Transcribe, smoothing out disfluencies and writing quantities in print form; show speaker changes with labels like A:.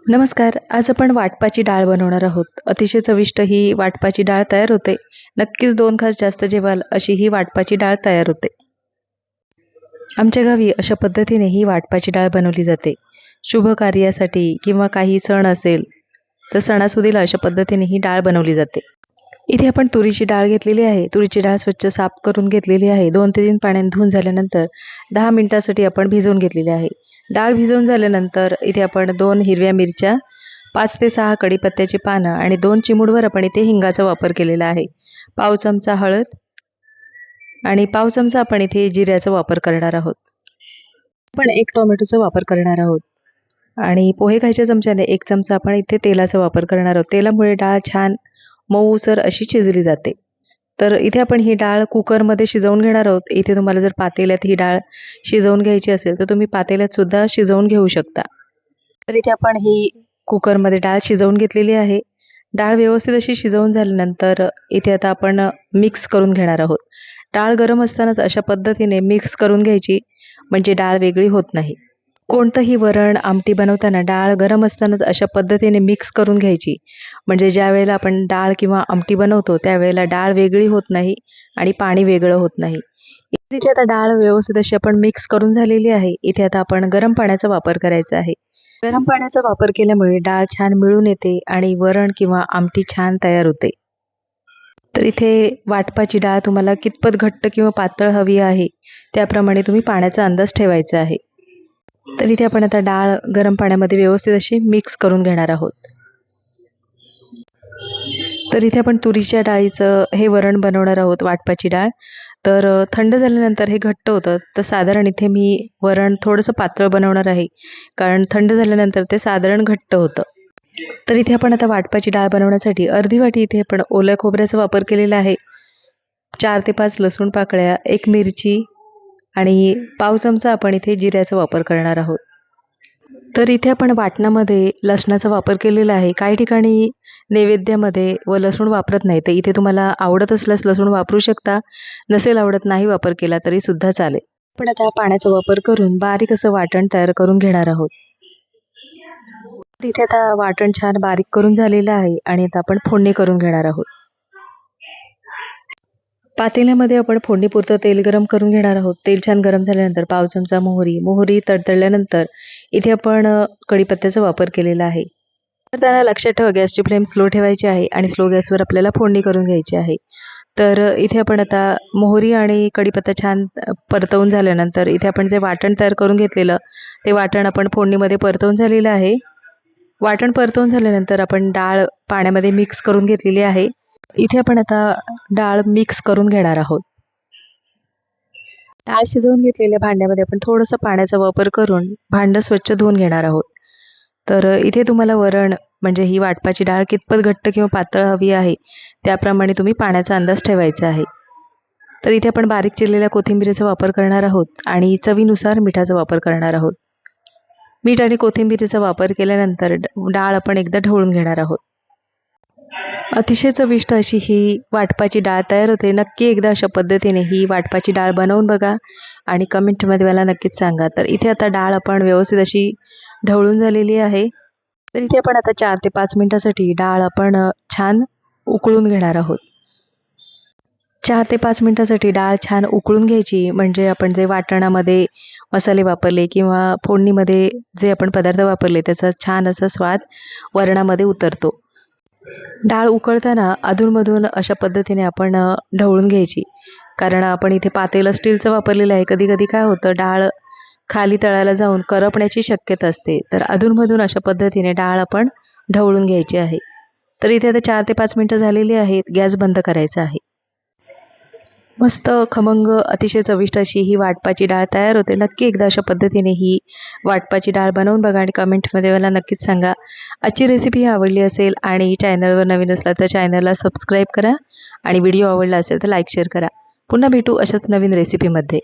A: नमस्कार. आज आपण वाटपाची डाळ बनवणार आहोत. अतिशय चविष्ट ही वाटपाची डाळ तयार होते. नक्कीच 2 घास जास्त जेवाल अशी ही वाटपाची डाळ तयार होते. आमच्या गावी अशा पद्धतीने ही वाटपाची डाळ बनवली जाते. शुभ कार्यासाठी किंवा काही सण असेल, तर सणासुदीला अशा पद्धतीने ही डाळ बनवली जाते. इथे आपण तुरीची डाळ घेतलेली आहे. तुरीची डाळ स्वच्छ साफ करून घेतलेली आहे. 2 ते 3 पाण्याने धुवून झाल्यानंतर 10 मिनिटासाठी आपण भिजवून घेतलेली आहे. डाळ भिजवून झाल्यानंतर इथे आपण 2 हिरव्या मिरच्या, 5 ते 6 कढीपत्त्याची पानं आणि 2 चिमूटभर आपण इथे हिंगाचा वापर केलेला आहे. पाव चमचा हळद आणि पाव चमचा आपण इथे जिऱ्याचा वापर करणार आहोत. आपण 1 टोमॅटोचा वापर करणार आहोत आणि पोहे खायच्या चमच्याने 1 चमचा आपण इथे तेलाचा वापर करणार आहोत. तेलामुळे डाळ छान मऊसर अशी शिजली जाते. तर इथे आपण ही डाळ कुकरमध्ये शिजवून घेणार आहोत. इथे तुम्हाला जर पातेल्यात ही डाळ शिजवून घ्यायची असेल तर तुम्ही पातेल्यात सुद्धा शिजवून घेऊ शकता. तर इथे आपण ही कुकरमध्ये डाळ शिजवून घेतलेली आहे. डाळ व्यवस्थित अशी शिजवून झाल्यानंतर इथे आता आपण मिक्स करून घेणार आहोत. डाळ गरम असतानाच अशा पद्धतीने मिक्स करून घ्यायची, म्हणजे डाळ वेगळी होत नाही. कोणतंही वरण, आमटी बनवताना डाळ गरम असतानाच अशा पद्धतीने मिक्स करून घ्यायची. म्हणजे ज्यावेळेला आपण डाळ किंवा आमटी बनवतो त्यावेळेला डाळ वेगळी होत नाही आणि पाणी वेगळं होत नाही. इथे आता डाळ व्यवस्थित अशी आपण मिक्स करून झालेली आहे. इथे आता आपण गरम पाण्याचा वापर करायचा आहे. गरम पाण्याचा वापर केल्यामुळे डाळ छान मिळून येते आणि वरण किंवा आमटी छान तयार होते. तर इथे वाटपाची डाळ तुम्हाला कितपत घट्ट किंवा पातळ हवी आहे, त्याप्रमाणे तुम्ही पाण्याचा अंदाज ठेवायचा आहे. तर इथे आपण आता डाळ गरम पाण्यामध्ये व्यवस्थित अशी मिक्स करून घेणार आहोत. तर इथे आपण तुरीच्या डाळीचं हे वरण बनवणार आहोत, वाटपाची डाळ. तर थंड झाल्यानंतर हे घट्ट होतं. तर साधारण इथे मी वरण थोडंसं पातळ बनवणार आहे, कारण थंड झाल्यानंतर ते साधारण घट्ट होतं. तर इथे आपण आता वाटपाची डाळ बनवण्यासाठी अर्धी वाटी इथे आपण ओल्या खोबऱ्याचा वापर केलेला आहे. 4 ते 5 लसूण पाकळ्या, 1 मिरची आणि पाव चमचा आपण इथे जिऱ्याचा वापर करणार आहोत. तर इथे आपण वाटणामध्ये लसणाचा वापर केलेला आहे. काही ठिकाणी नैवेद्यामध्ये व लसूण वापरत नाही. तर इथे तुम्हाला आवडत असल्यास लसूण वापरू शकता. नसेल आवडत, नाही वापर केला तरी सुद्धा चालेल. आपण आता पाण्याचा वापर करून बारीक असं वाटण तयार करून घेणार आहोत. इथे आता वाटण छान बारीक करून झालेलं आहे आणि आता आपण फोडणी करून घेणार आहोत. पातेल्यामध्ये आपण फोडणीपुरतं तेल गरम करून घेणार आहोत. तेल छान गरम झाल्यानंतर पाव चमचा मोहरी तडतडल्यानंतर इथे आपण कढीपत्त्याचा वापर केलेला आहे. तर त्यांना लक्षात ठेवा, गॅसची फ्लेम स्लो ठेवायची आहे आणि स्लो गॅसवर आपल्याला फोडणी करून घ्यायची आहे. तर इथे आपण आता मोहरी आणि कढीपत्ता छान परतवून झाल्यानंतर इथे आपण जे वाटण तयार करून घेतलेलं ते वाटण आपण फोडणीमध्ये परतवून झालेलं आहे. वाटण परतवून झाल्यानंतर आपण डाळ पाण्यामध्ये मिक्स करून घेतलेली आहे. इथे आपण आता डाळ मिक्स करून घेणार आहोत. डाळ शिजवून घेतलेल्या भांड्यामध्ये आपण थोडंसं पाण्याचा वापर करून भांडं स्वच्छ धुवून घेणार आहोत. तर इथे तुम्हाला वरण म्हणजे ही वाटपाची डाळ कितपत घट्ट किंवा पातळ हवी आहे, त्याप्रमाणे तुम्ही पाण्याचा अंदाज ठेवायचा आहे. तर इथे आपण बारीक चिरलेल्या कोथिंबीरीचा वापर करणार आहोत आणि चवीनुसार मिठाचा वापर करणार आहोत. मीठ आणि कोथिंबीरीचा वापर केल्यानंतर डाळ आपण एकदा ढवळून घेणार आहोत. अतिशय चविष्ट अशी ही वाटपाची डाळ तयार होते. नक्की एकदा अशा पद्धतीने ही वाटपाची डाळ बनवून बघा आणि कमेंटमध्ये मला नक्कीच सांगा. तर इथे आता डाळ आपण व्यवस्थित अशी ढवळून झालेली आहे. तर इथे आपण आता 4 ते 5 मिनिटासाठी डाळ आपण छान उकळून घेणार आहोत. 4 ते 5 मिनिटासाठी डाळ छान उकळून घ्यायची, म्हणजे आपण जे वाटणामध्ये मसाले वापरले किंवा फोडणीमध्ये जे आपण पदार्थ वापरले त्याचा छान असा स्वाद वरणामध्ये उतरतो. डाळ उकळताना अधूनमधून अशा पद्धतीने आपण ढवळून घ्यायची, कारण आपण इथे पातेलं स्टीलचं वापरलेलं आहे. कधी कधी काय होतं, डाळ खाली तळायला जाऊन करपण्याची शक्यता असते. तर अधूनमधून अशा पद्धतीने डाळ आपण ढवळून घ्यायची आहे. तर इथे आता 4 ते 5 मिनिटं झालेली आहेत. गॅस बंद करायचा आहे. मस्त खमंग अतिशय चविष्ट अशी ही वाटपाची डाळ तयार होते. नक्की एकदा अशा पद्धतीने ही वाटपाची डाळ बनवून बघा आणि कमेंटमध्ये मला नक्कीच सांगा. आजची रेसिपी ही आवडली असेल आणि चॅनलवर नवीन असला तर चॅनलला सबस्क्राईब करा आणि व्हिडिओ आवडला असेल तर लाईक शेअर करा. पुन्हा भेटू अशाच नवीन रेसिपीमध्ये.